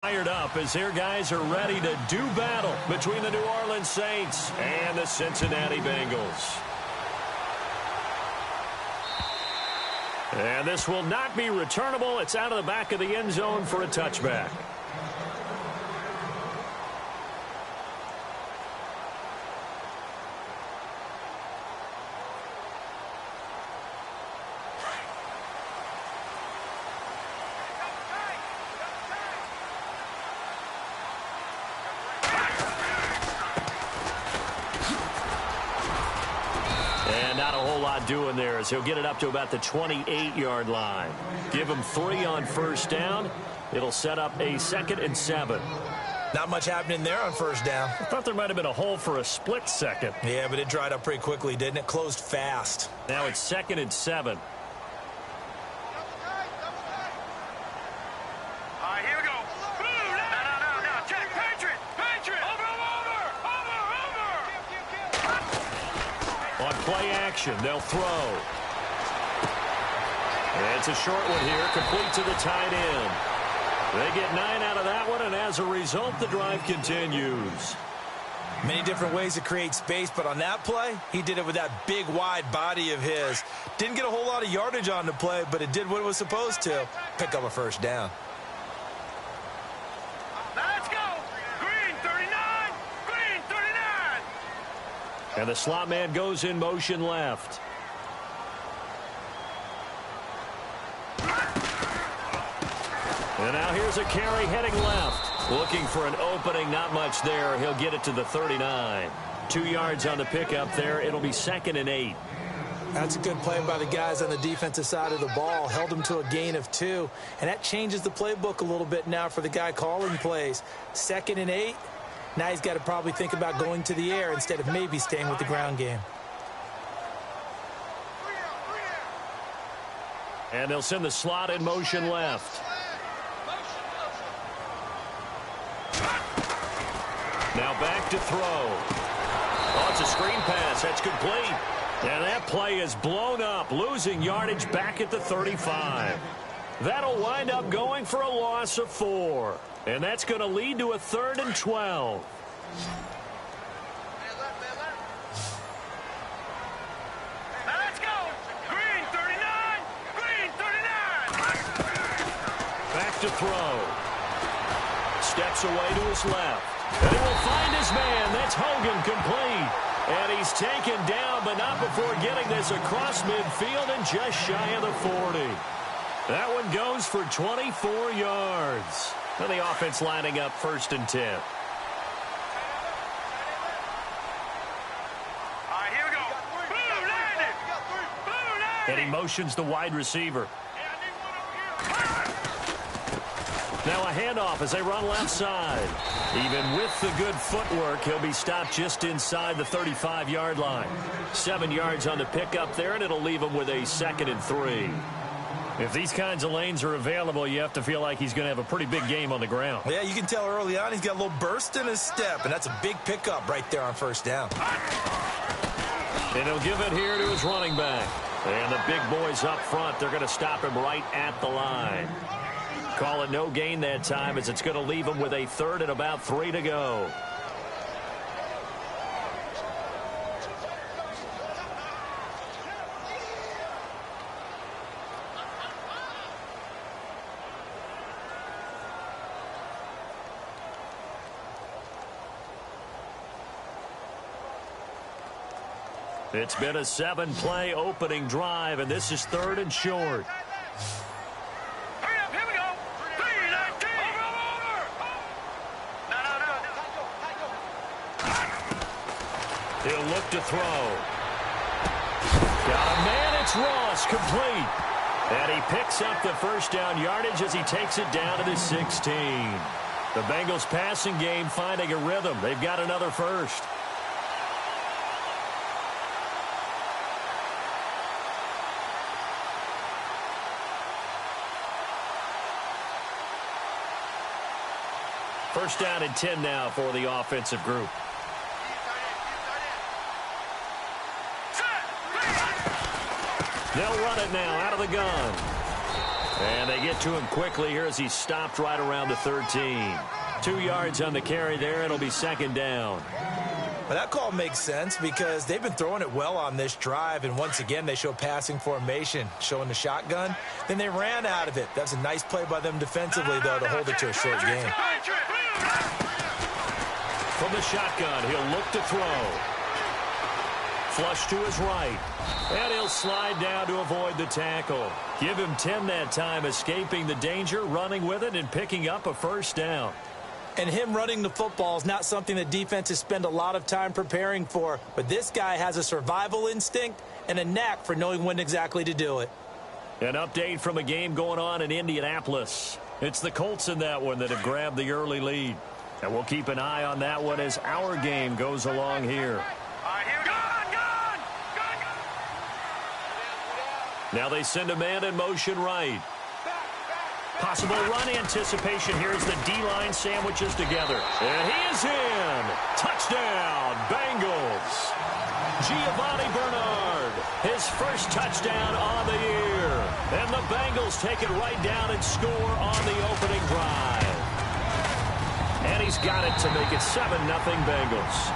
Fired up as their guys are ready to do battle between the New Orleans Saints and the Cincinnati Bengals. And this will not be returnable. It's out of the back of the end zone for a touchback. Doing there as he'll get it up to about the 28-yard line. Give him 3 on first down. It'll set up a 2nd and 7. Not much happening there on first down. I thought there might have been a hole for a split second. Yeah, but it dried up pretty quickly, didn't it? Closed fast. Now it's 2nd and 7. Play action. They'll throw. And it's a short one here, complete to the tight end. They get 9 out of that one, and as a result, the drive continues. Many different ways to create space, but on that play, he did it with that big, wide body of his. Didn't get a whole lot of yardage on the play, but it did what it was supposed to. Pick up a first down. And the slot man goes in motion left. And now here's a carry heading left. Looking for an opening, not much there. He'll get it to the 39. 2 yards on the pickup there. It'll be 2nd and 8. That's a good play by the guys on the defensive side of the ball. Held them to a gain of 2. And that changes the playbook a little bit now for the guy calling plays. 2nd and 8. Now he's got to probably think about going to the air instead of maybe staying with the ground game. And they'll send the slot in motion left. Now back to throw. Oh, it's a screen pass. That's complete. And that play is blown up, losing yardage back at the 35. That'll wind up going for a loss of 4. And that's going to lead to a 3rd and 12. Let's go. Green 39. Green 39. Back to throw. Steps away to his left. And he will find his man. That's Hogan, complete. And he's taken down, but not before getting this across midfield and just shy of the 40. That one goes for 24 yards. And the offense lining up 1st and 10. All right, here we go. Blue landed. Blue landed. And he motions the wide receiver. Now a handoff as they run left side. Even with the good footwork, he'll be stopped just inside the 35-yard line. 7 yards on the pickup there, and it'll leave him with a 2nd and 3. If these kinds of lanes are available, you have to feel like he's going to have a pretty big game on the ground. Yeah, you can tell early on he's got a little burst in his step, and that's a big pickup right there on first down. And he'll give it here to his running back. And the big boys up front, they're going to stop him right at the line. Call it no gain that time as it's going to leave him with a 3rd and about 3 to go. It's been a 7-play opening drive, and this is 3rd and short. Hurry up, here we go. 3-19. Over. No. He'll look to throw. Got a man, it's Ross, complete. And he picks up the first down yardage as he takes it down to the 16. The Bengals passing game finding a rhythm. They've got another first. First down and 10 now for the offensive group. They'll run it now out of the gun. And they get to him quickly here as he's stopped right around the 13. 2 yards on the carry there. It'll be second down. Well, that call makes sense because they've been throwing it well on this drive, and once again they show passing formation, showing the shotgun. Then they ran out of it. That's a nice play by them defensively, though, to hold it to a short game. From the shotgun, he'll look to throw. Flush to his right. And he'll slide down to avoid the tackle. Give him 10 that time, escaping the danger, running with it, and picking up a first down. And him running the football is not something that defenses spend a lot of time preparing for. But this guy has a survival instinct and a knack for knowing when exactly to do it. An update from a game going on in Indianapolis. It's the Colts in that one that have grabbed the early lead. And we'll keep an eye on that one as our game goes along here. Now they send a man in motion right. Possible run anticipation here as the D-line sandwiches together. And he is in. Touchdown, Bengals. Giovanni Bernard, his first touchdown on the year. And the Bengals take it right down and score on the opening drive. And he's got it to make it 7-0 Bengals.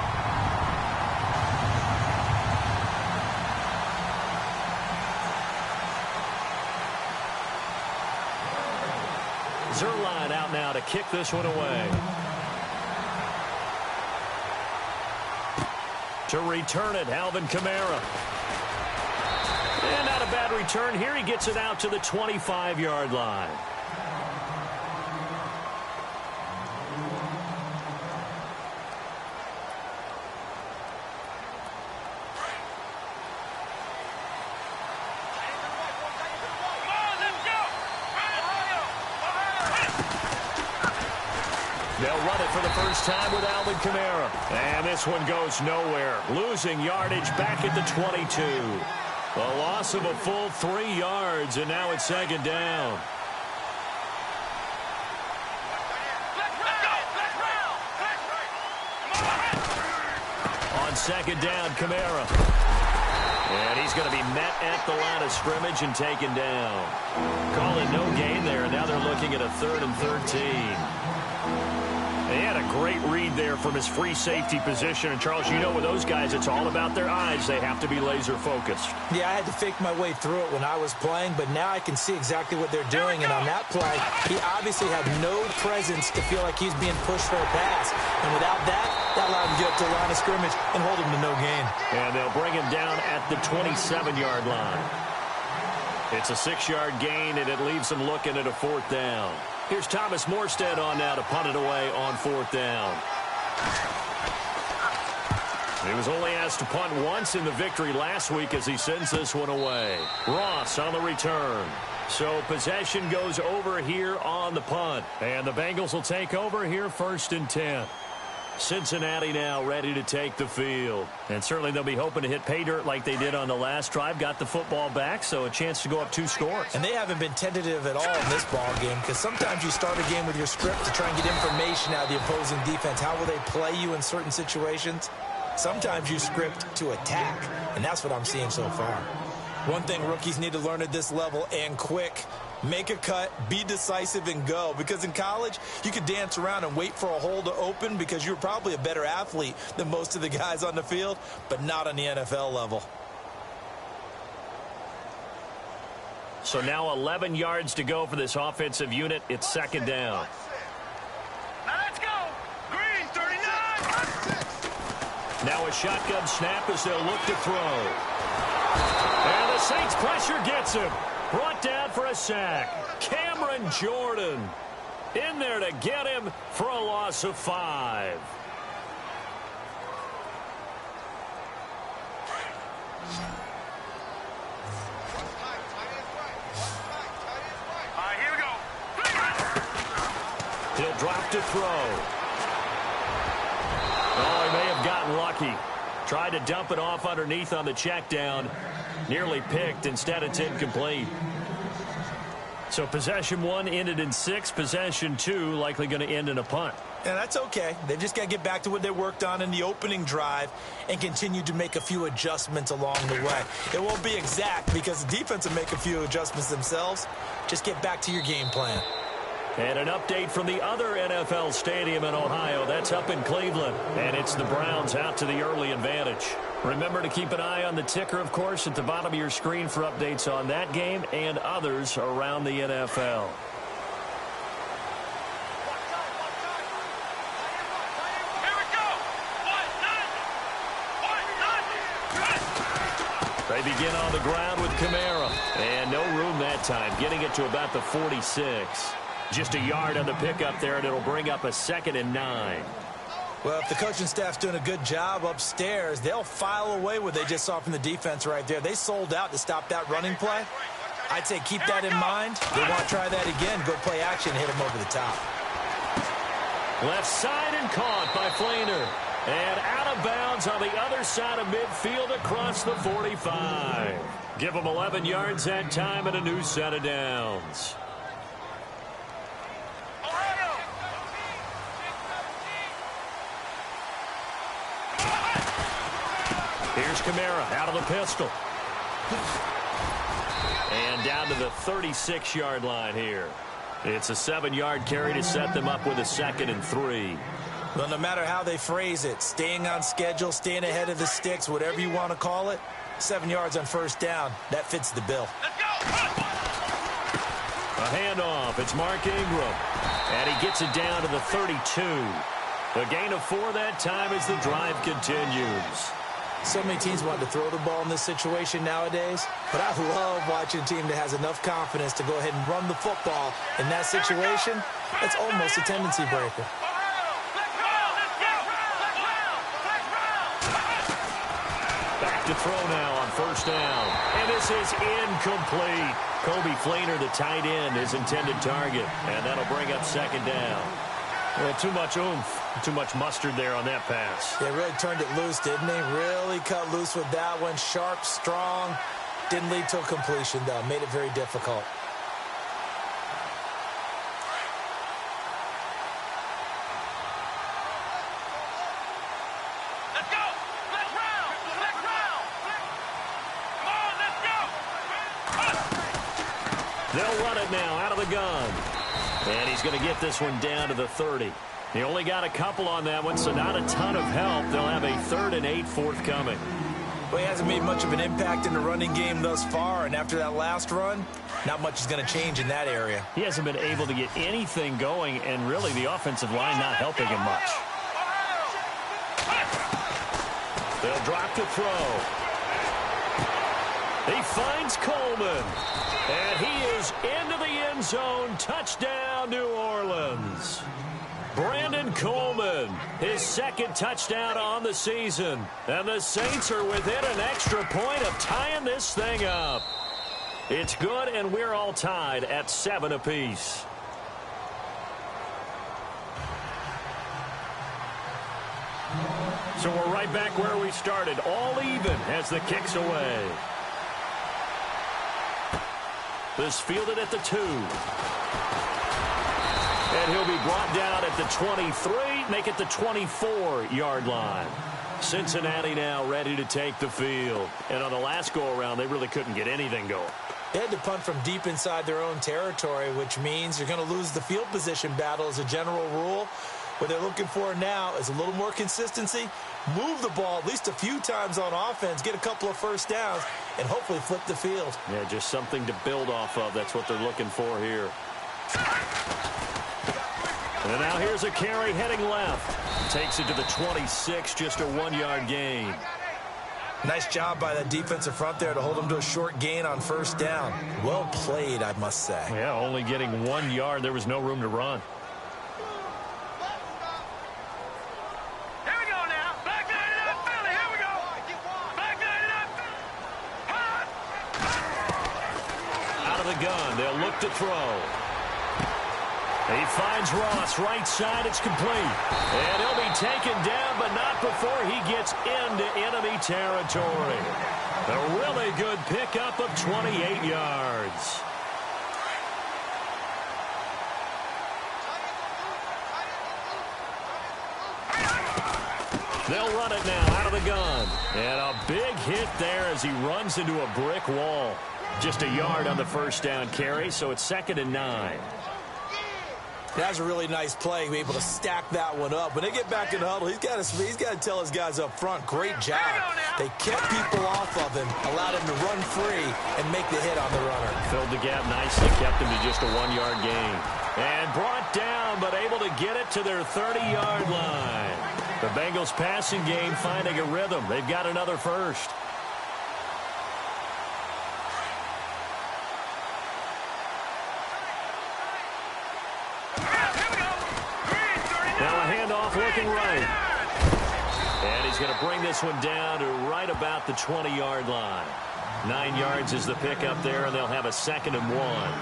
Zerline out now to kick this one away. To return it, Alvin Kamara. And not a bad return here. He gets it out to the 25-yard line. They'll run it for the first time with Alvin Kamara. And this one goes nowhere. Losing yardage back at the 22. A loss of a full 3 yards, and now it's second down. On second down, Kamara. And he's going to be met at the line of scrimmage and taken down. Call it no gain there, and now they're looking at a 3rd and 13. He had a great read there from his free safety position. And, Charles, you know with those guys, it's all about their eyes. They have to be laser-focused. Yeah, I had to fake my way through it when I was playing, but now I can see exactly what they're doing. And on that play, he obviously had no presence to feel like he's being pushed for a pass. And without that, that allowed him to get up to the line of scrimmage and hold him to no gain. And they'll bring him down at the 27-yard line. It's a 6-yard gain, and it leaves him looking at a 4th down. Here's Thomas Morstead on now to punt it away on 4th down. He was only asked to punt once in the victory last week as he sends this one away. Ross on the return. So possession goes over here on the punt. And the Bengals will take over here 1st and 10. Cincinnati now ready to take the field. And certainly they'll be hoping to hit pay dirt like they did on the last drive. Got the football back, so a chance to go up 2 scores. And they haven't been tentative at all in this ball game because sometimes you start a game with your script to try and get information out of the opposing defense. How will they play you in certain situations? Sometimes you script to attack, and that's what I'm seeing so far. One thing rookies need to learn at this level, and quick: make a cut, be decisive, and go. Because in college, you could dance around and wait for a hole to open because you're probably a better athlete than most of the guys on the field, but not on the NFL level. So now 11 yards to go for this offensive unit. It's second down. Now let's go. Green, 39. Now a shotgun snap as they'll look to throw. And the Saints pressure gets him. Brought down for a sack. Cameron Jordan in there to get him for a loss of 5. All right, here we go. He'll drop to throw. Oh, he may have gotten lucky. Tried to dump it off underneath on the check down. Nearly picked. Instead, it's incomplete. So possession 1 ended in 6. Possession 2 likely going to end in a punt. And that's okay. They've just got to get back to what they worked on in the opening drive and continue to make a few adjustments along the way. It won't be exact because the defense will make a few adjustments themselves. Just get back to your game plan. And an update from the other NFL stadium in Ohio. That's up in Cleveland. And it's the Browns out to the early advantage. Remember to keep an eye on the ticker, of course, at the bottom of your screen for updates on that game and others around the NFL. They begin on the ground with Kamara. And no room that time, getting it to about the 46. Just a yard on the pickup there, and it'll bring up a 2nd and 9. Well, if the coaching staff's doing a good job upstairs, they'll file away what they just saw from the defense right there. They sold out to stop that running play. I'd say keep that in mind. They want to try that again. Go play action, hit him over the top. Left side and caught by Fleener. And out of bounds on the other side of midfield across the 45. Give them 11 yards that time and a new set of downs. Here's Kamara out of the pistol. And down to the 36-yard line here. It's a 7-yard carry to set them up with a 2nd and 3. Well, no matter how they phrase it, staying on schedule, staying ahead of the sticks, whatever you want to call it, 7 yards on first down, that fits the bill. A handoff. It's Mark Ingram. And he gets it down to the 32. A gain of 4 that time as the drive continues. So many teams want to throw the ball in this situation nowadays, but I love watching a team that has enough confidence to go ahead and run the football. In that situation, that's almost a tendency breaker. Back to throw now on first down. And this is incomplete. Kobe Fleener, the tight end, his intended target. And that'll bring up 2nd down. Well, too much oomph, too much mustard there on that pass. They really turned it loose, didn't they? Really cut loose with that one. Sharp, strong. Didn't lead to a completion, though. Made it very difficult. Let's go! Let's round! Let's round! Come on, let's go! They'll run it now out of the gun. And he's going to get this one down to the 30. He only got a couple on that one, so not a ton of help. They'll have a 3rd and 8 forthcoming. Well, he hasn't made much of an impact in the running game thus far, and after that last run, not much is going to change in that area. He hasn't been able to get anything going, and really the offensive line not helping him much. They'll drop to throw. He finds Coleman. And he is into the end zone. Touchdown, New Orleans. Brandon Coleman, his 2nd touchdown on the season. And the Saints are within an extra point of tying this thing up. It's good, and we're all tied at 7 apiece. So we're right back where we started, all even as the kick's away. This fielded at the 2. And he'll be brought down at the 23, make it the 24-yard line. Cincinnati now ready to take the field. And on the last go-around, they really couldn't get anything going. They had to punt from deep inside their own territory, which means you're going to lose the field position battle as a general rule. What they're looking for now is a little more consistency, move the ball at least a few times on offense, get a couple of first downs, and hopefully flip the field. Yeah, just something to build off of. That's what they're looking for here. And now here's a carry heading left. Takes it to the 26, just a 1-yard gain. Nice job by that defensive front there to hold them to a short gain on first down. Well played, I must say. Yeah, only getting 1 yard. There was no room to run. Here we go now. Back line it up, Philly. Here we go. Back line it up. Out of the gun. They'll look to throw. He finds Ross, right side, it's complete. And he'll be taken down, but not before he gets into enemy territory. A really good pickup of 28 yards. They'll run it now out of the gun. And a big hit there as he runs into a brick wall. Just a yard on the first down carry, so it's 2nd and 9. That was a really nice play, be able to stack that one up. When they get back in the huddle, he's got to tell his guys up front, great job. They kept people off of him, allowed him to run free, and make the hit on the runner. Filled the gap nicely, kept him to just a 1-yard gain. And brought down, but able to get it to their 30-yard line. The Bengals passing game finding a rhythm. They've got another first. Now a handoff looking right. And he's going to bring this one down to right about the 20-yard line. 9 yards is the pickup there, and they'll have a 2nd and 1.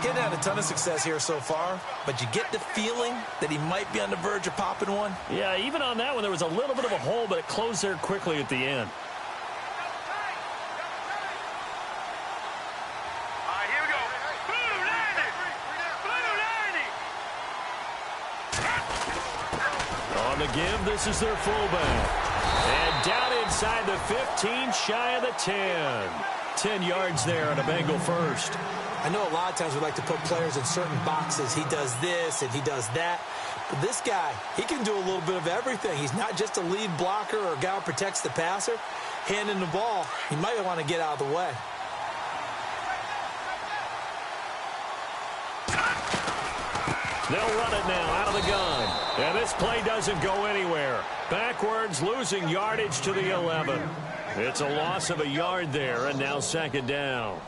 Getting had a ton of success here so far, but you get the feeling that he might be on the verge of popping one. Yeah, even on that one, there was a little bit of a hole, but it closed there quickly at the end. On the give, this is their fullback. And down inside the 15, shy of the 10. 10 yards there on a Bengal first. I know a lot of times we like to put players in certain boxes. He does this and he does that. But this guy, he can do a little bit of everything. He's not just a lead blocker or a guy who protects the passer. Handing the ball, he might want to get out of the way. They'll run it now out of the gun. And this play doesn't go anywhere. Backwards, losing yardage to the 11. It's a loss of a yard there, and now 2nd down.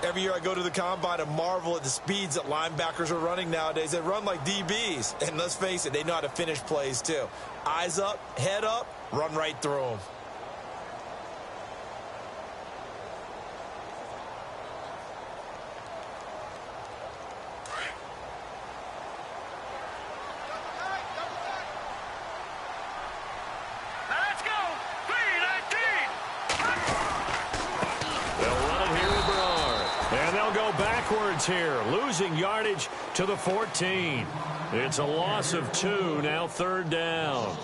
Every year I go to the combine and marvel at the speeds that linebackers are running nowadays. They run like DBs. And let's face it, they know how to finish plays too. Eyes up, head up, run right through them. Here, losing yardage to the 14. It's a loss of 2, now 3rd down.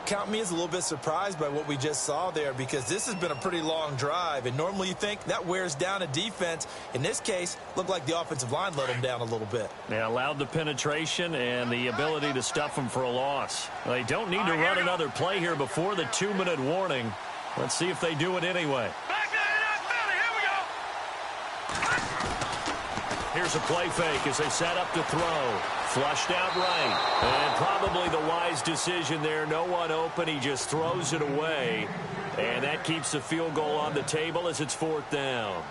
Count me as a little bit surprised by what we just saw there, because this has been a pretty long drive, and normally you think that wears down a defense. In this case, looked like the offensive line let them down a little bit. They allowed the penetration and the ability to stuff them for a loss. They don't need to run another play here before the 2-minute warning. Let's see if they do it anyway. Here's a play fake as they set up to throw. Flushed out right. And probably the wise decision there. No one open. He just throws it away. And that keeps the field goal on the table as it's 4th down.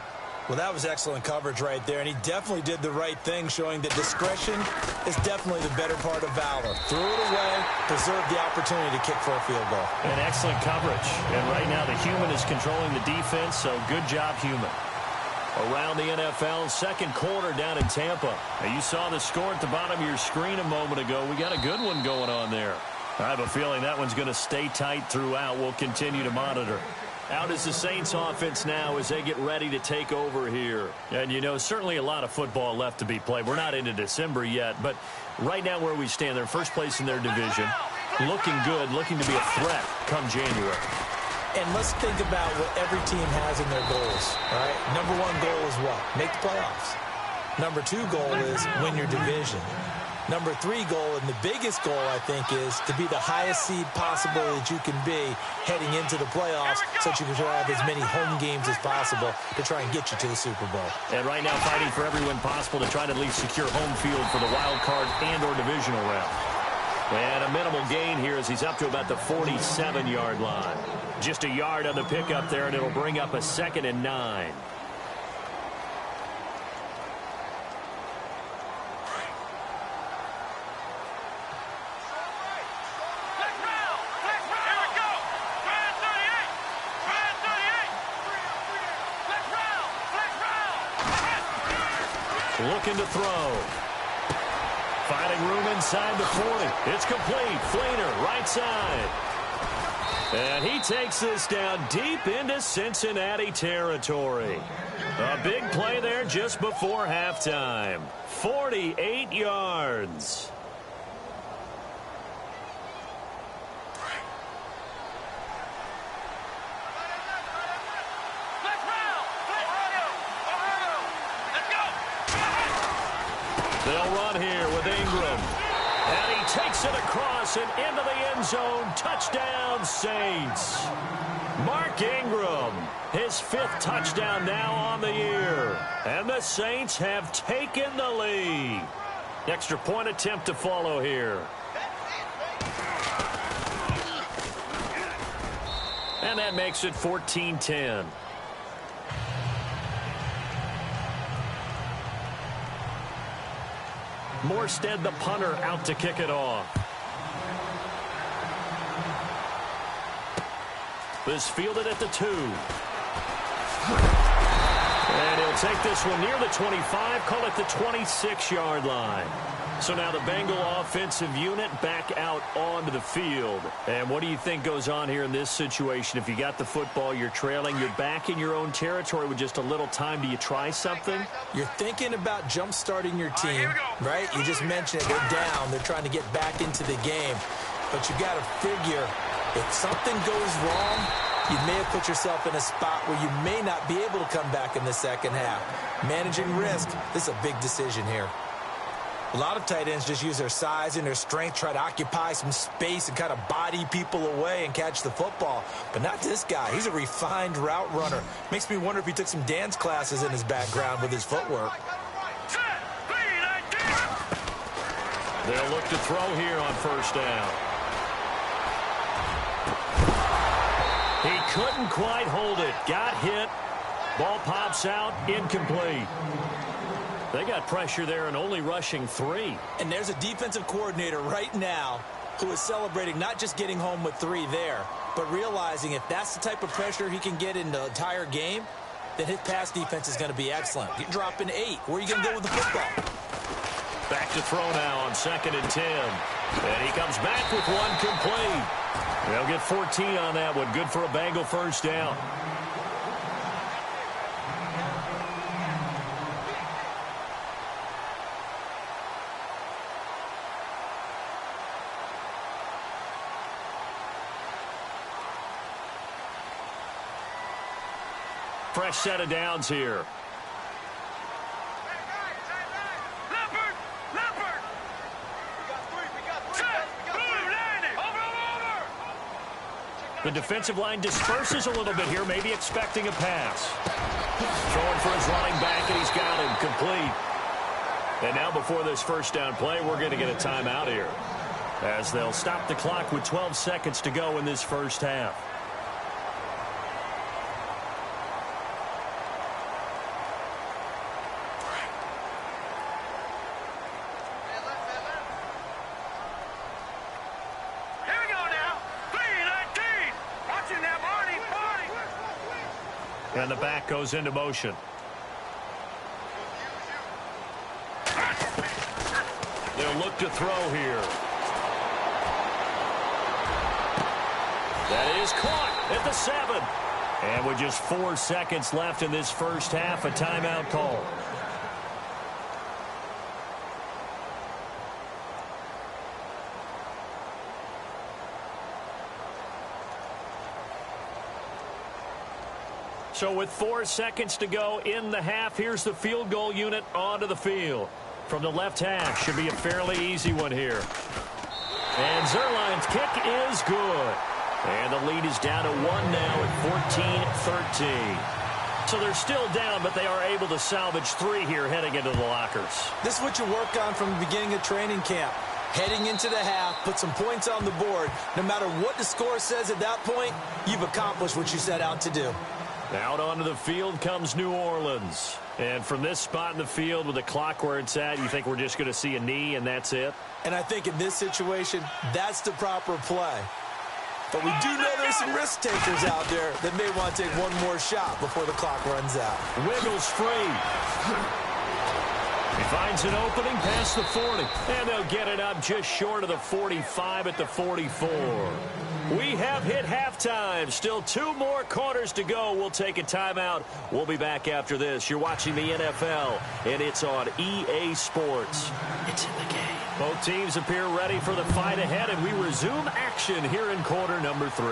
Well, that was excellent coverage right there. And he definitely did the right thing, showing that discretion is definitely the better part of valor. Threw it away, preserved the opportunity to kick for a field goal. And excellent coverage. And right now the human is controlling the defense, so good job, human. Around the NFL, 2nd quarter down in Tampa. Now, you saw the score at the bottom of your screen a moment ago. We got a good one going on there. I have a feeling that one's going to stay tight throughout. We'll continue to monitor. Out is the Saints offense now as they get ready to take over here. And, you know, certainly a lot of football left to be played. We're not into December yet, but right now where we stand, they're first place in their division. Looking good, looking to be a threat come January. And let's think about what every team has in their goals, all right? Number 1 goal is what? Make the playoffs. Number 2 goal is win your division. Number 3 goal, and the biggest goal, I think, is to be the highest seed possible that you can be heading into the playoffs so that you can have as many home games as possible to try and get you to the Super Bowl. And right now fighting for every win possible to try to at least secure home field for the wild card and or divisional round. And a minimal gain here as he's up to about the 47-yard line. Just a yard on the pickup there, and it'll bring up a 2nd and 9. Looking to throw. Finding room inside the 40. It's complete. Fleener, right side. And he takes this down deep into Cincinnati territory. A big play there just before halftime. 48 yards. They'll run here with Ingram. And he takes it across and into the end zone. Touchdown, Saints. Mark Ingram, his 5th touchdown now on the year. And the Saints have taken the lead. Extra point attempt to follow here. And that makes it 14-10. Morstead, the punter, out to kick it off. This fielded at the 2. And he'll take this one near the 25, call it the 26-yard line. So now the Bengal offensive unit back out onto the field. And what do you think goes on here in this situation? If you got the football, you're trailing, you're back in your own territory with just a little time. Do you try something? You're thinking about jump-starting your team, right? You just mentioned it. They're down. They're trying to get back into the game. But you got to figure, if something goes wrong, you may have put yourself in a spot where you may not be able to come back in the second half. Managing risk, this is a big decision here. A lot of tight ends just use their size and their strength, try to occupy some space and kind of body people away and catch the football. But not this guy. He's a refined route runner. Makes me wonder if he took some dance classes in his background with his footwork. They'll look to throw here on first down. He couldn't quite hold it. Got hit. Ball pops out. Incomplete. They got pressure there and only rushing 3. And there's a defensive coordinator right now who is celebrating not just getting home with 3 there, but realizing if that's the type of pressure he can get in the entire game, then his pass defense is going to be excellent. You're dropping 8. Where are you going to go with the football? Back to throw now on 2nd and 10. And he comes back with one complete. They'll get 14 on that one. Good for a Bengal first down. Fresh set of downs here. The defensive line disperses a little bit here, maybe expecting a pass. Throwing for his running back, and he's got him complete. And now before this first down play, we're going to get a timeout here, as they'll stop the clock with 12 seconds to go in this first half. And the back goes into motion. They'll look to throw here. That is caught at the 7. And with just 4 seconds left in this first half, a timeout call. So with 4 seconds to go in the half, here's the field goal unit onto the field. From the left hash, should be a fairly easy one here. And Zerline's kick is good. And the lead is down to 1 now at 14-13. So they're still down, but they are able to salvage 3 here heading into the lockers. This is what you work on from the beginning of training camp. Heading into the half, put some points on the board. No matter what the score says at that point, you've accomplished what you set out to do. Out onto the field comes New Orleans. And from this spot in the field with the clock where it's at, you think we're just going to see a knee and that's it? And I think in this situation, that's the proper play. But we do know there's some risk takers out there that may want to take one more shot before the clock runs out. Wiggles free. He finds an opening past the 40. And they'll get it up just short of the 45 at the 44. We have hit halftime. Still 2 more quarters to go. We'll take a timeout. We'll be back after this. You're watching the NFL, and it's on EA Sports. It's in the game. Both teams appear ready for the fight ahead, and we resume action here in quarter number 3.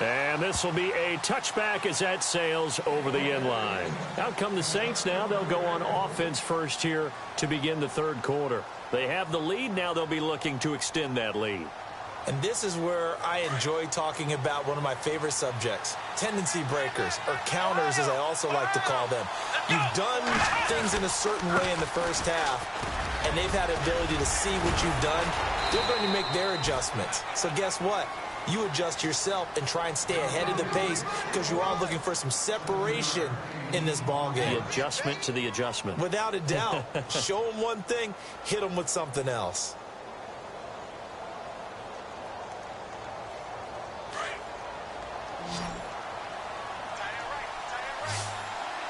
And this will be a touchback as that sails over the end line. Out come the Saints now. They'll go on offense first here to begin the third quarter. They have the lead. Now they'll be looking to extend that lead. And this is where I enjoy talking about one of my favorite subjects, tendency breakers, or counters as I also like to call them. You've done things in a certain way in the first half, and they've had the ability to see what you've done. They're going to make their adjustments. So guess what? You adjust yourself and try and stay ahead of the pace because you are looking for some separation in this ball game. The adjustment to the adjustment. Without a doubt. Show them one thing, hit them with something else.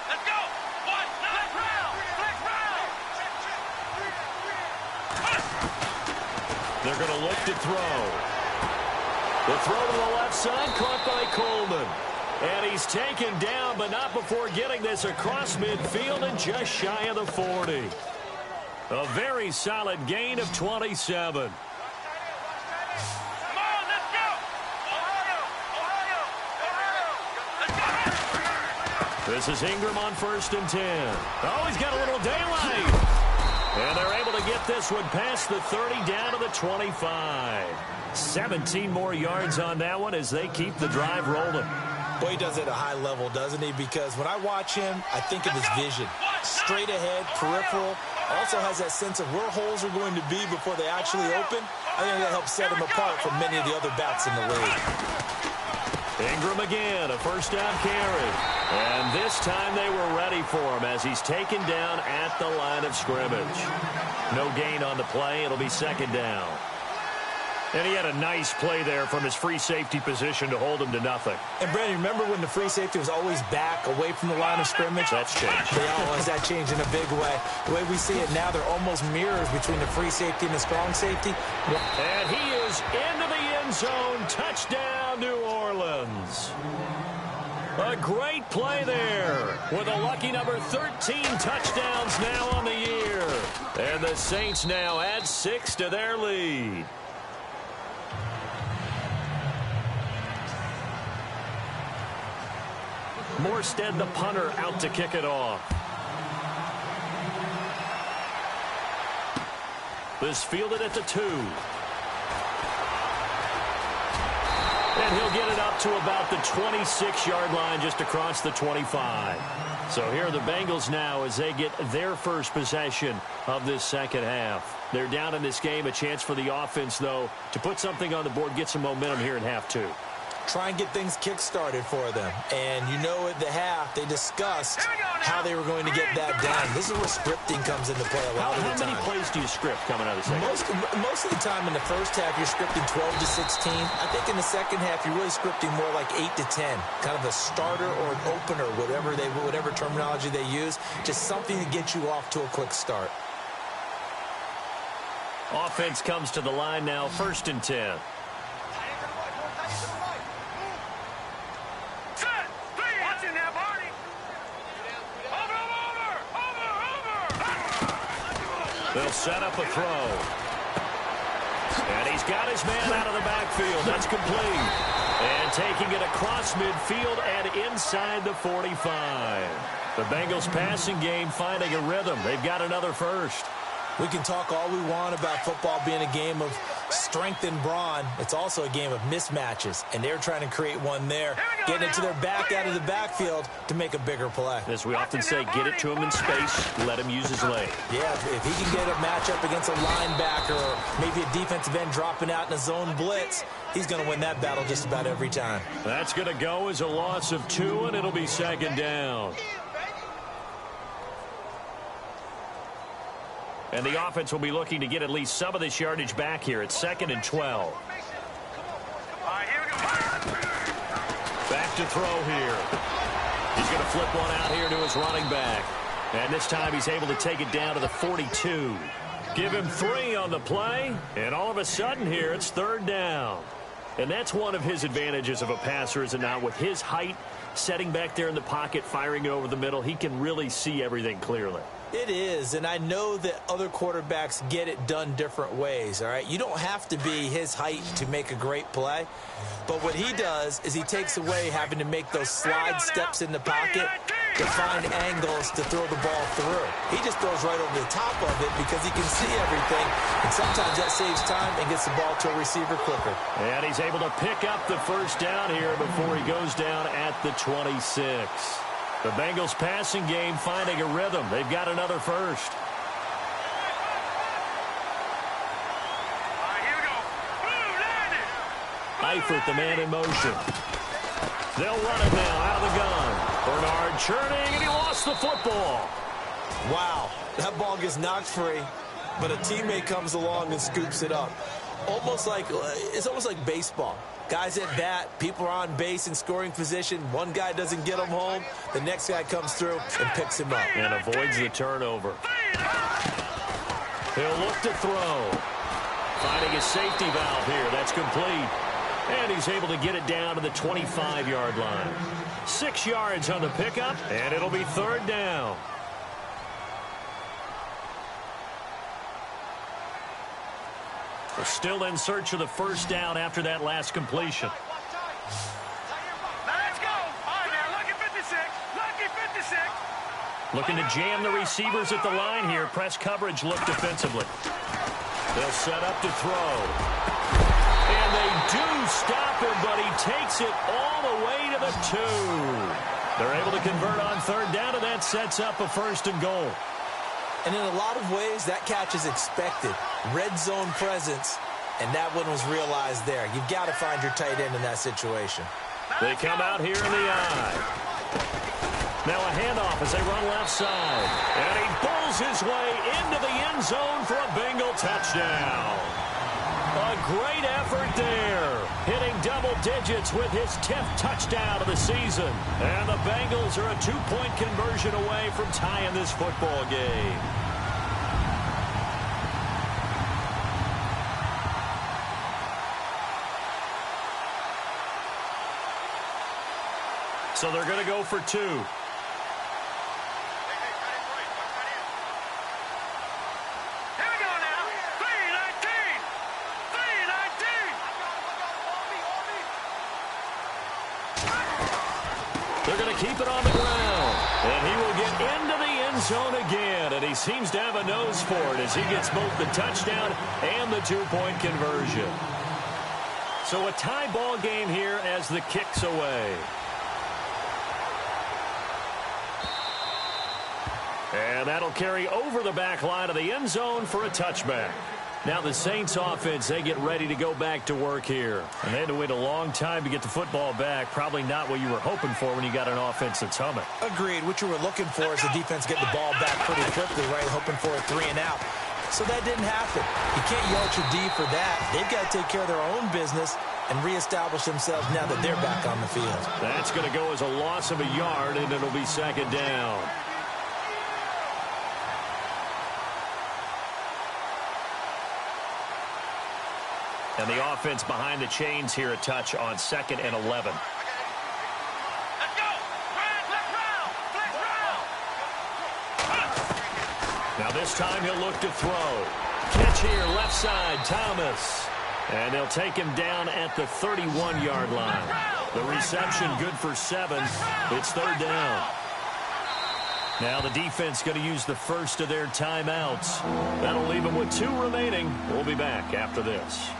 Let's go. One, next round. They're going to look to throw. The throw to the left side, caught by Coleman. And he's taken down, but not before getting this across midfield and just shy of the 40. A very solid gain of 27. Come on, let's go. Ohio. This is Ingram on 1st and 10. Oh, he's got a little daylight. And they're able to get this one past the 30 down to the 25. 17 more yards on that one as they keep the drive rolling. Boy, he does it at a high level, doesn't he? Because when I watch him, I think of his vision. Straight ahead, peripheral. Also has that sense of where holes are going to be before they actually open. I think that helps set him apart from many of the other backs in the league. Ingram again, a first down carry. And this time they were ready for him as he's taken down at the line of scrimmage. No gain on the play. It'll be 2nd down. And he had a nice play there from his free safety position to hold him to nothing. And, Brandon, remember when the free safety was always back away from the line of scrimmage? That's changed. That changed in a big way. The way we see it now, they're almost mirrors between the free safety and the strong safety. And he is into the end zone. Touchdown, New Orleans. A great play there with a lucky number 13 touchdowns now on the year. And the Saints now add 6 to their lead. Morstead, the punter, out to kick it off. This fielded at the 2. And he'll get it up to about the 26-yard line just across the 25. So here are the Bengals now as they get their first possession of this second half. They're down in this game. A chance for the offense, though, to put something on the board, get some momentum here in half 2. Try and get things kick-started for them. And you know at the half, they discussed how they were going to get that done. This is where scripting comes into play a lot of the time. How many plays do you script coming out of the second half? Most of the time in the first half, you're scripting 12 to 16. I think in the second half, you're really scripting more like 8 to 10. Kind of a starter or an opener, whatever terminology they use. Just something to get you off to a quick start. Offense comes to the line now, 1st and 10. They'll set up a throw. And he's got his man out of the backfield. That's complete. And taking it across midfield and inside the 45. The Bengals passing game finding a rhythm. They've got another first. We can talk all we want about football being a game of strength and brawn. It's also a game of mismatches, and they're trying to create one there, getting it to their back out of the backfield to make a bigger play. As we often say, get it to him in space, let him use his leg. Yeah, if he can get a matchup against a linebacker or maybe a defensive end dropping out in a zone blitz, he's going to win that battle just about every time. That's going to go as a loss of 2, and it'll be 2nd down. And the offense will be looking to get at least some of this yardage back here. It's 2nd and 12. Back to throw here. He's going to flip one out here to his running back. And this time he's able to take it down to the 42. Give him 3 on the play. And all of a sudden here, it's 3rd down. And that's one of his advantages of a passer, is it not? With his height, setting back there in the pocket, firing it over the middle, he can really see everything clearly. It is, and I know that other quarterbacks get it done different ways, all right? You don't have to be his height to make a great play, but what he does is he takes away having to make those slide steps in the pocket to find angles to throw the ball through. He just throws right over the top of it because he can see everything, and sometimes that saves time and gets the ball to a receiver quicker. And he's able to pick up the first down here before he goes down at the 26. The Bengals passing game finding a rhythm. They've got another first. Eifert, the man in motion. They'll run it now out of the gun. Bernard churning, and he lost the football. Wow, that ball gets knocked free, but a teammate comes along and scoops it up. It's almost like baseball. Guys at bat, people are on base in scoring position. One guy doesn't get him home. The next guy comes through and picks him up. And avoids the turnover. He'll look to throw. Finding a safety valve here. That's complete. And he's able to get it down to the 25-yard line. 6 yards on the pickup, and it'll be third down. We're still in search of the first down after that last completion. Let's go. All right, now, lucky 56. Lucky 56. Looking to jam the receivers at the line here. Press coverage look defensively. They'll set up to throw. And they do stop him, but he takes it all the way to the 2. They're able to convert on third down, and that sets up a 1st and goal. And in a lot of ways, that catch is expected. Red zone presence, and that one was realized there. You've got to find your tight end in that situation. They come out here in the eye. Now a handoff as they run left side. And he pulls his way into the end zone for a Bengal touchdown. A great effort there. Hitting double digits with his 10th touchdown of the season. And the Bengals are a 2-point conversion away from tying this football game. So they're going to go for 2. They're going to keep it on the ground. And he will get into the end zone again. And he seems to have a nose for it as he gets both the touchdown and the 2-point conversion. So a tie ball game here as the kick's away. And that'll carry over the back line of the end zone for a touchback. Now the Saints offense, they get ready to go back to work here. And they had to wait a long time to get the football back. Probably not what you were hoping for when you got an offense that's humming. Agreed. What you were looking for is the defense getting the ball back pretty quickly, right? Hoping for a 3 and out. So that didn't happen. You can't yell at your D for that. They've got to take care of their own business and reestablish themselves now that they're back on the field. That's going to go as a loss of a yard, and it'll be 2nd down. And the offense behind the chains here a touch on 2nd and 11. Let's go. Let's round. Now this time he'll look to throw. Catch here, left side, Thomas. And they'll take him down at the 31-yard line. The reception good for 7. It's 3rd down. Now the defense going to use the first of their timeouts. That'll leave them with 2 remaining. We'll be back after this.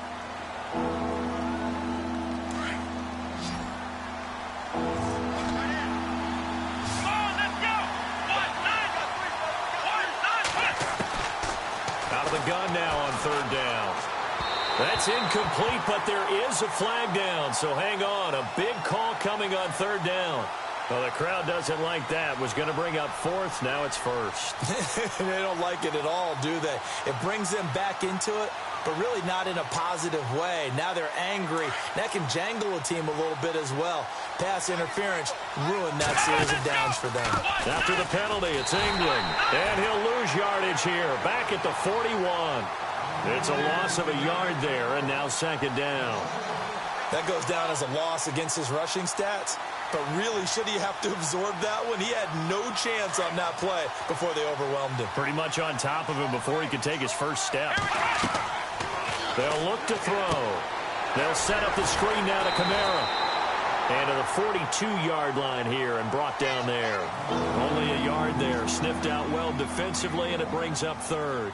Out of the gun now on 3rd down. That's incomplete, but there is a flag down, so hang on. A big call coming on 3rd down. Well, the crowd doesn't like that. Was going to bring up 4th. Now it's 1st. They don't like it at all, do they? It brings them back into it, but really not in a positive way. Now they're angry. That can jangle a team a little bit as well. Pass interference ruined that series of downs for them. After the penalty, it's England. And he'll lose yardage here. Back at the 41. It's a loss of a yard there, and now 2nd down. That goes down as a loss against his rushing stats. But really, should he have to absorb that one? He had no chance on that play before they overwhelmed him. Pretty much on top of him before he could take his first step. They'll look to throw. They'll set up the screen now to Kamara. And to the 42-yard line here and brought down there. Only a yard there. Sniffed out well defensively, and it brings up third.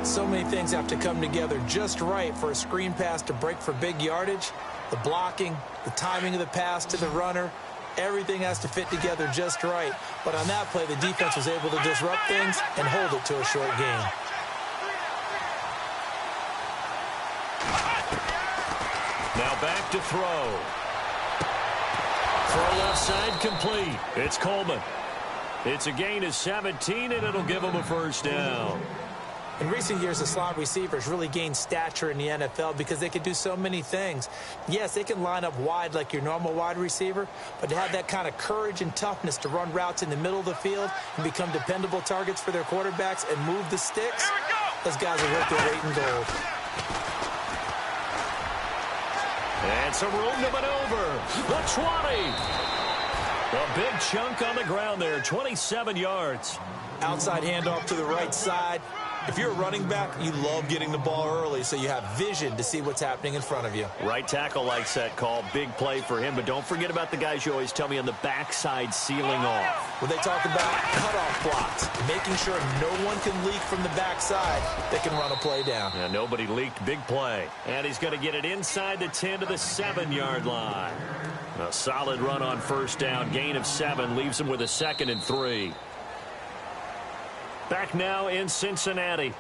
So many things have to come together just right for a screen pass to break for big yardage. The blocking, the timing of the pass to the runner, everything has to fit together just right. But on that play, the defense was able to disrupt things and hold it to a short gain. Now back to throw. Throw left side complete. It's Coleman. It's a gain of 17, and it'll give him a first down. In recent years, the slot receivers really gained stature in the NFL because they can do so many things. Yes, they can line up wide like your normal wide receiver, but to have that kind of courage and toughness to run routes in the middle of the field and become dependable targets for their quarterbacks and move the sticks, those guys are worth their weight in gold. And some room to maneuver. The 20. A big chunk on the ground there, 27 yards. Outside handoff to the right side. If you're a running back, you love getting the ball early so you have vision to see what's happening in front of you. Right tackle likes that call. Big play for him, but don't forget about the guys you always tell me on the backside sealing off. When they talk about cutoff blocks, making sure no one can leak from the backside, they can run a play down. Yeah, nobody leaked. Big play. And he's going to get it inside the 10 to the 7-yard line. A solid run on first down. Gain of 7 leaves him with a 2nd and 3. Back now in Cincinnati.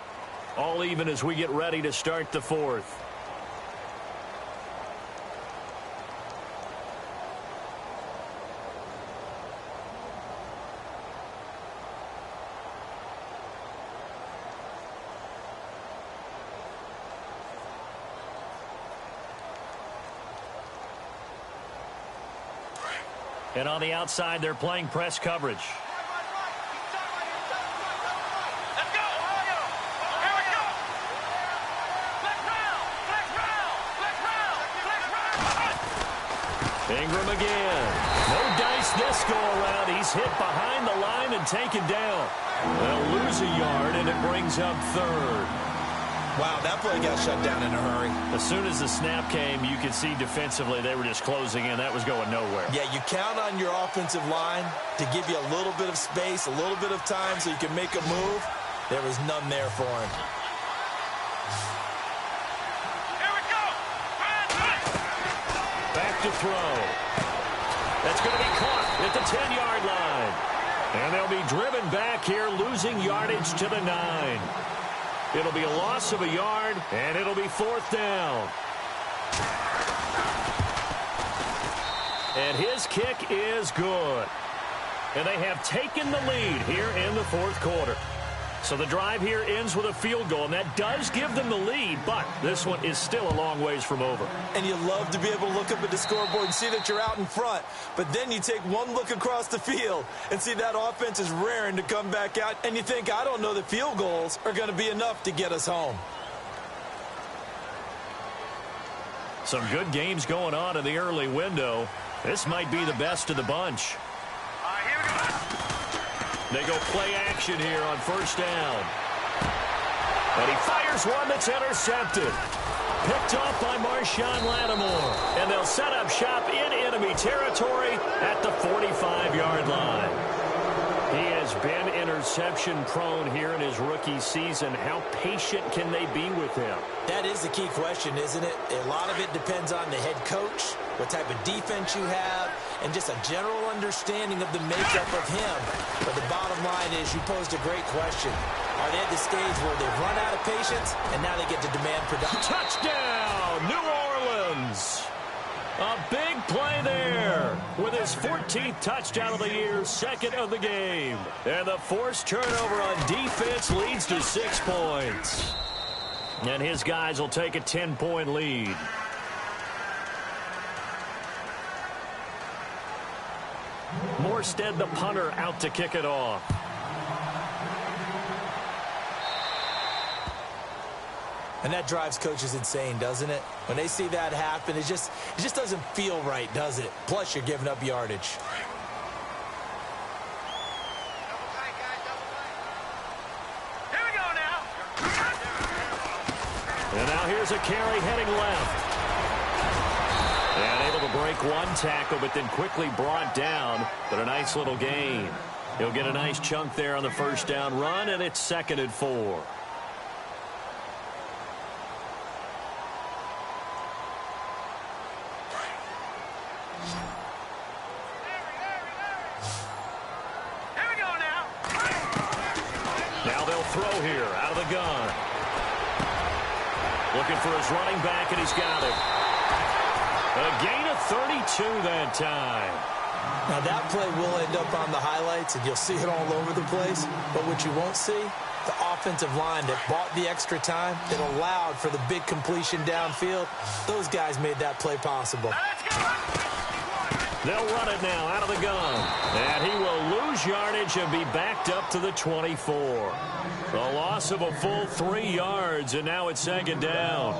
All even as we get ready to start the 4th. And on the outside, they're playing press coverage. Ingram again. No dice this go around. He's hit behind the line and taken down. They'll lose a yard, and it brings up third. Wow, that play got shut down in a hurry. As soon as the snap came, you could see defensively they were just closing in. That was going nowhere. Yeah, you count on your offensive line to give you a little bit of space, a little bit of time so you can make a move. There was none there for him. Back to throw. That's going to be caught at the 10-yard line. And they'll be driven back here, losing yardage to the 9. It'll be a loss of a yard, and it'll be 4th down. And his kick is good. And they have taken the lead here in the 4th quarter. So the drive here ends with a field goal, and that does give them the lead, but this one is still a long ways from over. And you love to be able to look up at the scoreboard and see that you're out in front, but then you take one look across the field and see that offense is raring to come back out, and you think, I don't know that field goals are going to be enough to get us home. Some good games going on in the early window. This might be the best of the bunch. They go play action here on first down. And he fires one that's intercepted. Picked off by Marshawn Lattimore. And they'll set up shop in enemy territory at the 45-yard line. He has been interception-prone here in his rookie season. How patient can they be with him? That is the key question, isn't it? A lot of it depends on the head coach, what type of defense you have, and just a general understanding of the makeup of him. But the bottom line is you posed a great question. Are they at the stage where they've run out of patience, and now they get to demand production? Touchdown, New Orleans! A big play there with his 14th touchdown of the year, 2nd of the game. And the forced turnover on defense leads to 6 points. And his guys will take a 10-point lead. Morstead, the punter, out to kick it off. And that drives coaches insane, doesn't it? When they see that happen, it just doesn't feel right, does it? Plus, you're giving up yardage. Here we go now. And now here's a carry heading left. And able to break one tackle, but then quickly brought down. But a nice little gain. He'll get a nice chunk there on the first down run, and it's 2nd and 4. Throw here out of the gun. Looking for his running back, and he's got it. A gain of 32 that time. Now, that play will end up on the highlights, and you'll see it all over the place. But what you won't see, the offensive line that bought the extra time, that allowed for the big completion downfield, those guys made that play possible. They'll run it now out of the gun. And he will lose yardage and be backed up to the 24. A loss of a full 3 yards, and now it's 2nd down.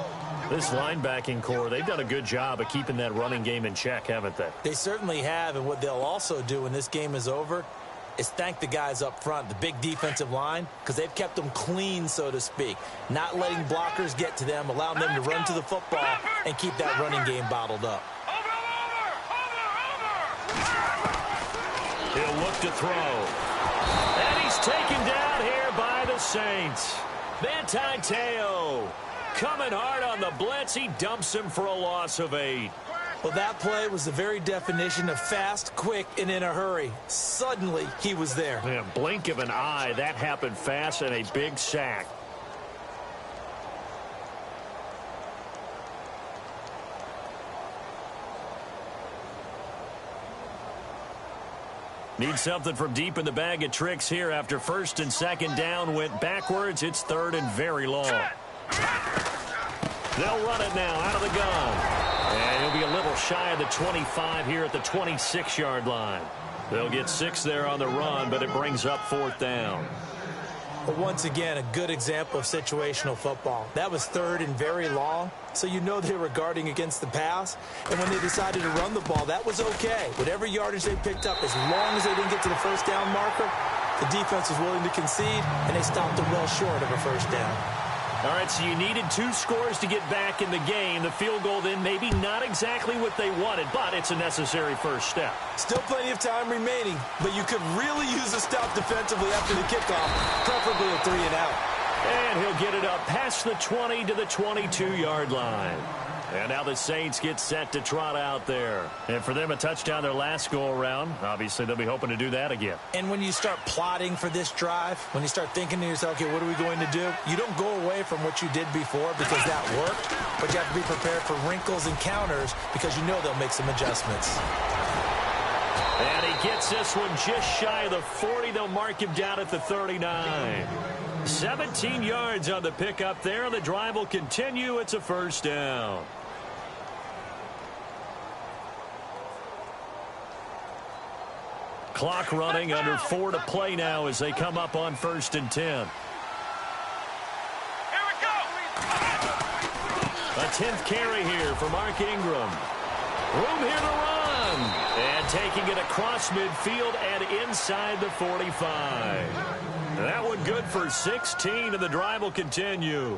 This linebacking core, they've done a good job of keeping that running game in check, haven't they? They certainly have, and what they'll also do when this game is over is thank the guys up front, the big defensive line, because they've kept them clean, so to speak. Not letting blockers get to them, allowing them to run to the football and keep that running game bottled up. He'll look to throw. And he's taken down here by the Saints. Manti Te'o coming hard on the blitz. He dumps him for a loss of 8. Well, that play was the very definition of fast, quick, and in a hurry. Suddenly, he was there. Yeah, blink of an eye. That happened fast, and a big sack. Need something from deep in the bag of tricks here after 1st and 2nd down went backwards. It's 3rd and very long. They'll run it now out of the gun. And he'll be a little shy of the 25 here at the 26-yard line. They'll get 6 there on the run, but it brings up 4th down. But once again, a good example of situational football. That was 3rd and very long, so you know they were guarding against the pass. And when they decided to run the ball, that was okay. Whatever yardage they picked up, as long as they didn't get to the first down marker, the defense was willing to concede, and they stopped them well short of a first down. All right, so you needed 2 scores to get back in the game. The field goal then maybe not exactly what they wanted, but it's a necessary first step. Still plenty of time remaining, but you could really use a stop defensively after the kickoff, preferably a 3 and out. And he'll get it up past the 20 to the 22-yard line. And now the Saints get set to trot out there. And for them, a touchdown their last go-around. Obviously, they'll be hoping to do that again. And when you start plotting for this drive, when you start thinking to yourself, okay, what are we going to do? You don't go away from what you did before because that worked, but you have to be prepared for wrinkles and counters because you know they'll make some adjustments. And he gets this one just shy of the 40. They'll mark him down at the 39. 17 yards on the pickup there. The drive will continue. It's a first down. Clock running, under 4 to play now as they come up on 1st and 10. Here we go. A 10th carry here for Mark Ingram. Room here to run. And taking it across midfield and inside the 45. That one good for 16, and the drive will continue.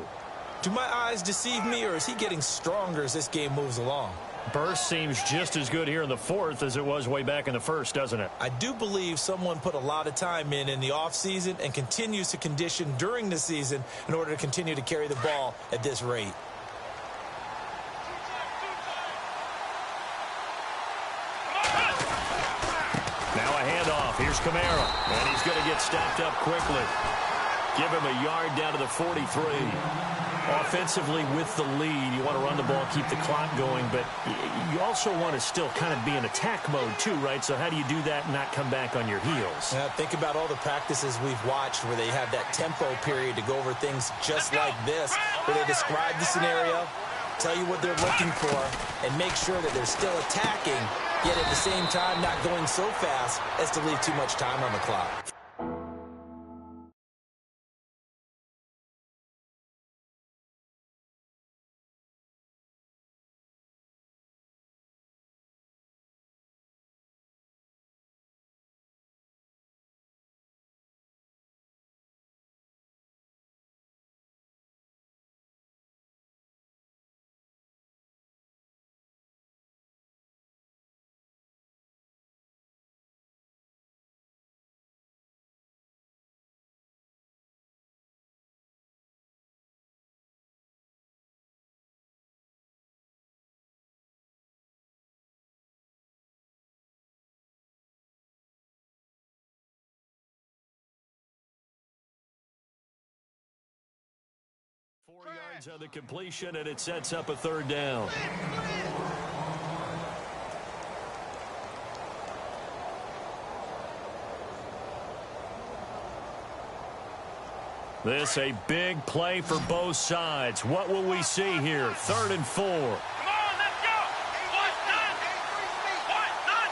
Do my eyes deceive me, or is he getting stronger as this game moves along? Burst seems just as good here in the 4th as it was way back in the 1st, doesn't it? I do believe someone put a lot of time in the offseason and continues to condition during the season in order to continue to carry the ball at this rate. Now a handoff. Here's Kamara, and he's going to get stopped up quickly. Give him a yard down to the 43. Offensively with the lead, you want to run the ball, keep the clock going, but you also want to still kind of be in attack mode too, right? So how do you do that and not come back on your heels? Think about all the practices we've watched where they have that tempo period to go over things just like this, where they describe the scenario, tell you what they're looking for, and make sure that they're still attacking, yet at the same time not going so fast as to leave too much time on the clock. yards on the completion, and it sets up a third down. This a big play for both sides. What will we see here? 3rd and 4. Come on, let's go. What's done? What's done?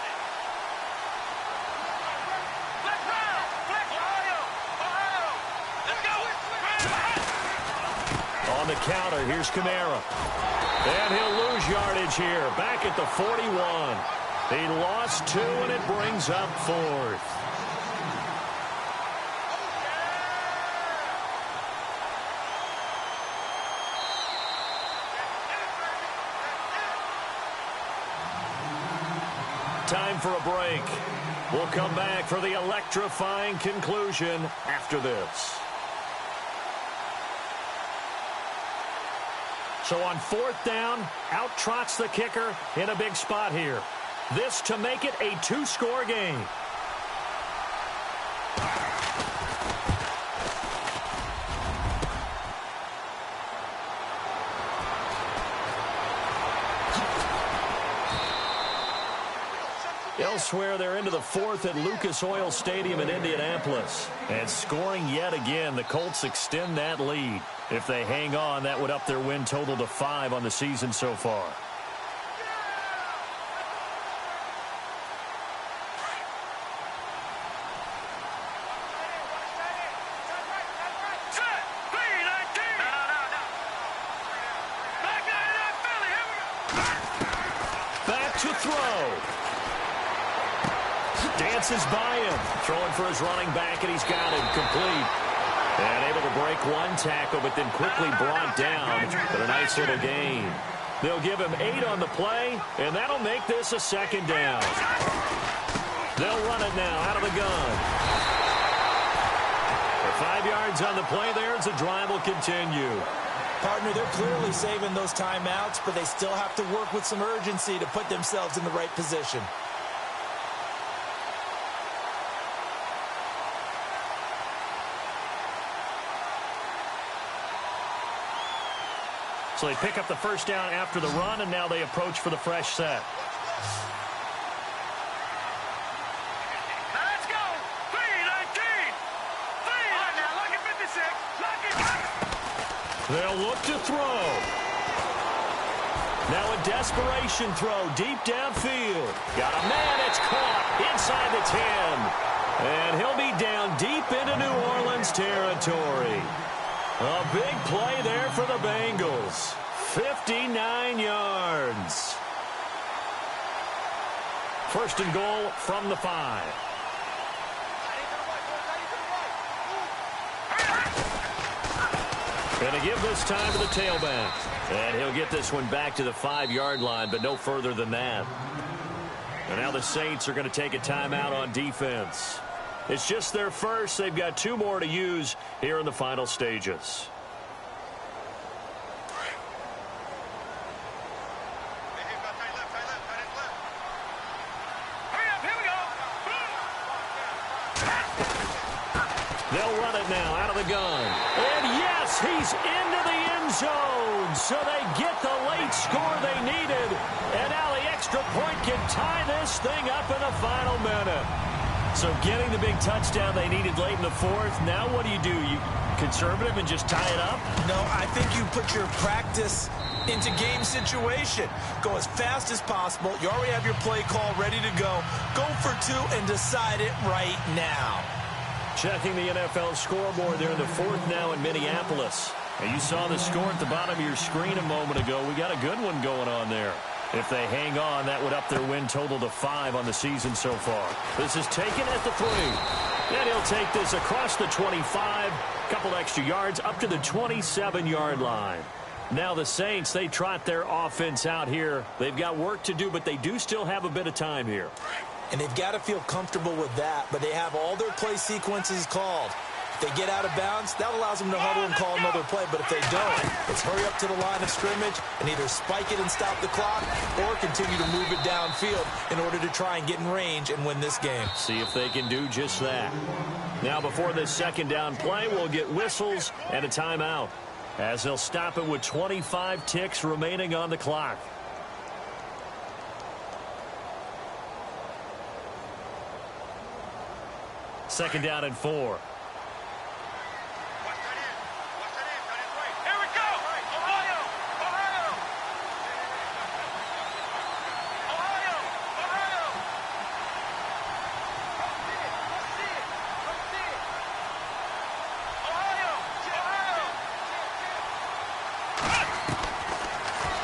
Let's round. Flex, Ohio. Let's go. On the counter, here's Kamara. And he'll lose yardage here. Back at the 41. He lost 2, and it brings up 4th. Time for a break. We'll come back for the electrifying conclusion after this. So on 4th down, out trots the kicker in a big spot here. This to make it a 2-score game. Elsewhere, they're into the 4th at Lucas Oil Stadium in Indianapolis. And scoring yet again, the Colts extend that lead. If they hang on, that would up their win total to 5 on the season so far. Back to throw. Dances by him, throwing for his running back, and he's got him complete. And able to break one tackle, but then quickly brought down. But a nice little gain. They'll give him 8 on the play, and that'll make this a 2nd down. They'll run it now out of the gun. For 5 yards on the play there as the drive will continue. Partner, they're clearly saving those timeouts, but they still have to work with some urgency to put themselves in the right position. So they pick up the 1st down after the run, and now they approach for the fresh set. Let's go. 3-19. Now look at 56. They'll look to throw. Now a desperation throw deep downfield. Got a man. It's caught inside the 10. And he'll be down deep into New Orleans territory. A big play there for the Bengals. 59 yards. 1st and goal from the 5. Going to give this time to the tailback. And he'll get this one back to the 5-yard line, but no further than that. And now the Saints are going to take a timeout on defense. It's just their first. They've got 2 more to use here in the final stages. They'll run it now out of the gun. And yes, he's into the end zone. So they get the late score they needed. And now the extra point can tie this thing up in the final minute. So getting the big touchdown they needed late in the 4th. Now what do? You conservative and just tie it up? No, I think you put your practice into game situation. Go as fast as possible. You already have your play call ready to go. Go for 2 and decide it right now. Checking the NFL scoreboard there in the 4th now in Minneapolis. And you saw the score at the bottom of your screen a moment ago. We got a good one going on there. If they hang on, that would up their win total to 5 on the season so far. This is taken at the 3. And he'll take this across the 25. Couple extra yards up to the 27-yard line. Now the Saints, they trot their offense out here. They've got work to do, but they do still have a bit of time here. And they've got to feel comfortable with that, but they have all their play sequences called. If they get out of bounds, that allows them to huddle and call another play. But if they don't, it's hurry up to the line of scrimmage and either spike it and stop the clock or continue to move it downfield in order to try and get in range and win this game. See if they can do just that. Now before this 2nd down play, we'll get whistles and a timeout. as they'll stop it with 25 ticks remaining on the clock. Second down and 4.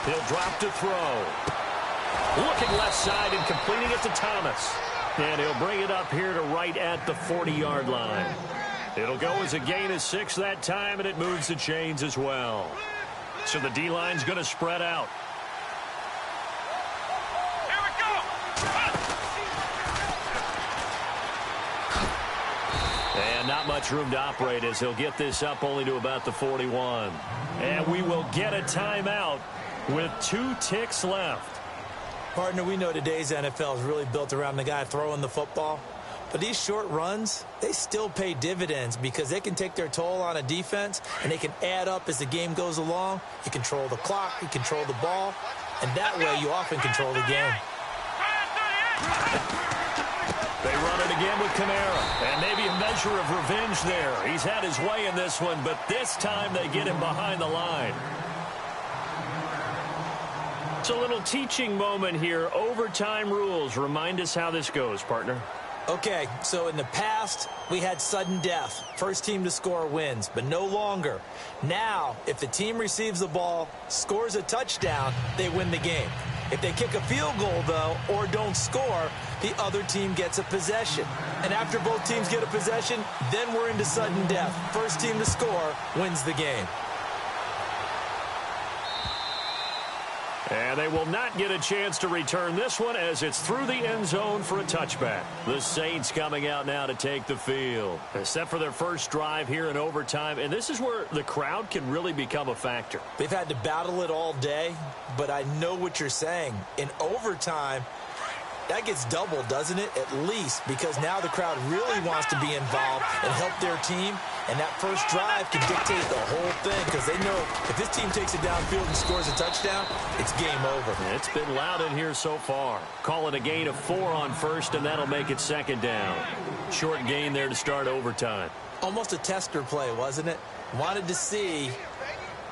He'll drop to throw. Looking left side and completing it to Thomas. And he'll bring it up here to right at the 40-yard line. It'll go as a gain of 6 that time, and it moves the chains as well. So the D-line's going to spread out. Here we go! And not much room to operate as he'll get this up only to about the 41. And we will get a timeout with 2 ticks left. Partner, we know today's NFL is really built around the guy throwing the football. But these short runs, they still pay dividends because they can take their toll on a defense and they can add up as the game goes along. You control the clock, you control the ball, and that way you often control the game. They run it again with Kamara, and maybe a measure of revenge there. He's had his way in this one, but this time they get him behind the line. It's a little teaching moment here. Overtime rules. Remind us how this goes, partner. Okay, so in the past, we had sudden death. First team to score wins, but no longer. Now, if the team receives the ball, scores a touchdown, they win the game. If they kick a field goal, though, or don't score, the other team gets a possession. And after both teams get a possession, then we're into sudden death. First team to score wins the game. And they will not get a chance to return this one as it's through the end zone for a touchback. The Saints coming out now to take the field. Set for their first drive here in overtime. And this is where the crowd can really become a factor. They've had to battle it all day, but I know what you're saying. In overtime, that gets doubled, doesn't it? At least, because now the crowd really wants to be involved and help their team. And that first drive can dictate the whole thing because they know if this team takes it downfield and scores a touchdown, it's game over. It's been loud in here so far. Call it a gain of 4 on first, and that'll make it second down. Short gain there to start overtime. Almost a tester play, wasn't it? Wanted to see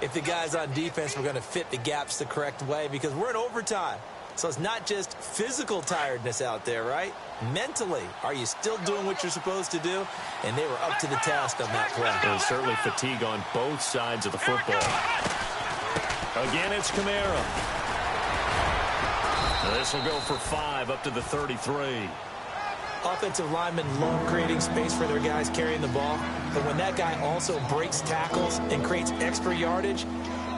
if the guys on defense were going to fit the gaps the correct way because we're in overtime. So it's not just physical tiredness out there, right? Mentally, are you still doing what you're supposed to do? And they were up to the task on that play. There's certainly fatigue on both sides of the football. Again, it's Kamara. This will go for 5 up to the 33. Offensive linemen love creating space for their guys carrying the ball. But when that guy also breaks tackles and creates extra yardage,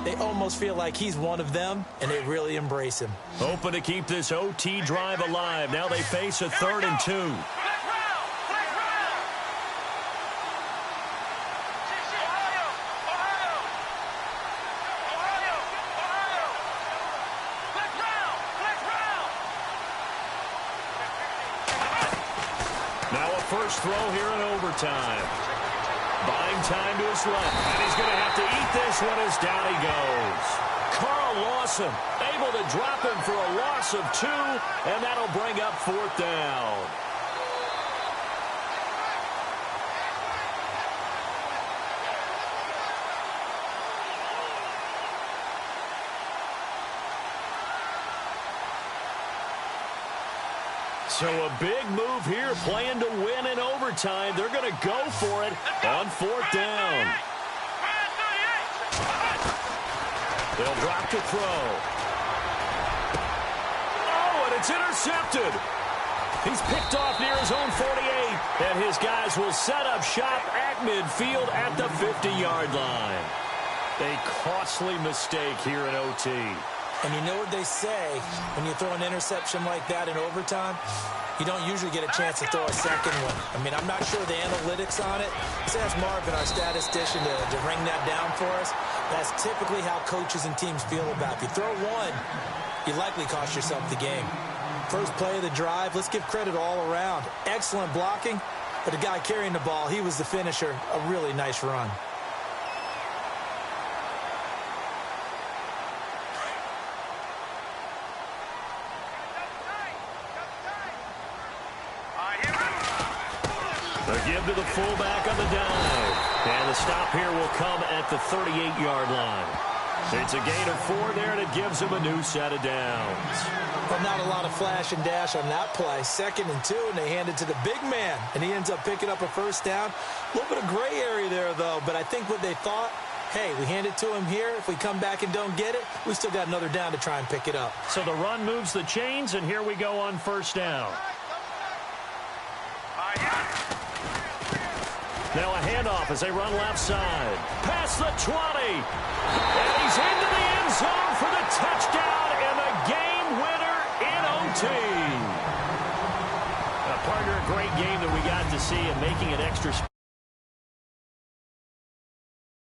they almost feel like he's one of them, and they really embrace him. Hoping to keep this OT drive alive. Now they face a 3rd and 2. Now a first throw here in overtime. Buying time to his left, and he's going to have to eat this one as down he goes. Carl Lawson able to drop him for a loss of 2, and that'll bring up 4th down. So a big move here, playing to win in overtime. They're going to go for it on 4th down. They'll drop to throw. Oh, and it's intercepted. He's picked off near his own 48, and his guys will set up shop at midfield at the 50-yard line. A costly mistake here in OT. And you know what they say, when you throw an interception like that in overtime, you don't usually get a chance to throw a second one. I mean, I'm not sure the analytics on it. Let's ask Marvin, our statistician, to ring that down for us. That's typically how coaches and teams feel about it. If you throw one, you likely cost yourself the game. First play of the drive, let's give credit all around. Excellent blocking, but the guy carrying the ball, he was the finisher. A really nice run. give to the fullback on the dive. And the stop here will come at the 38-yard line. It's a gain of 4 there, and it gives him a new set of downs. Well, not a lot of flash and dash on that play. 2nd and 2, and they hand it to the big man, and he ends up picking up a first down. A little bit of gray area there, though, but I think what they thought, hey, we hand it to him here. If we come back and don't get it, we still got another down to try and pick it up. So the run moves the chains, and here we go on first down. Now a handoff as they run left side. Past the 20. And he's into the end zone for the touchdown and the game winner in OT. Partner, a great game that we got to see, and making it extra special.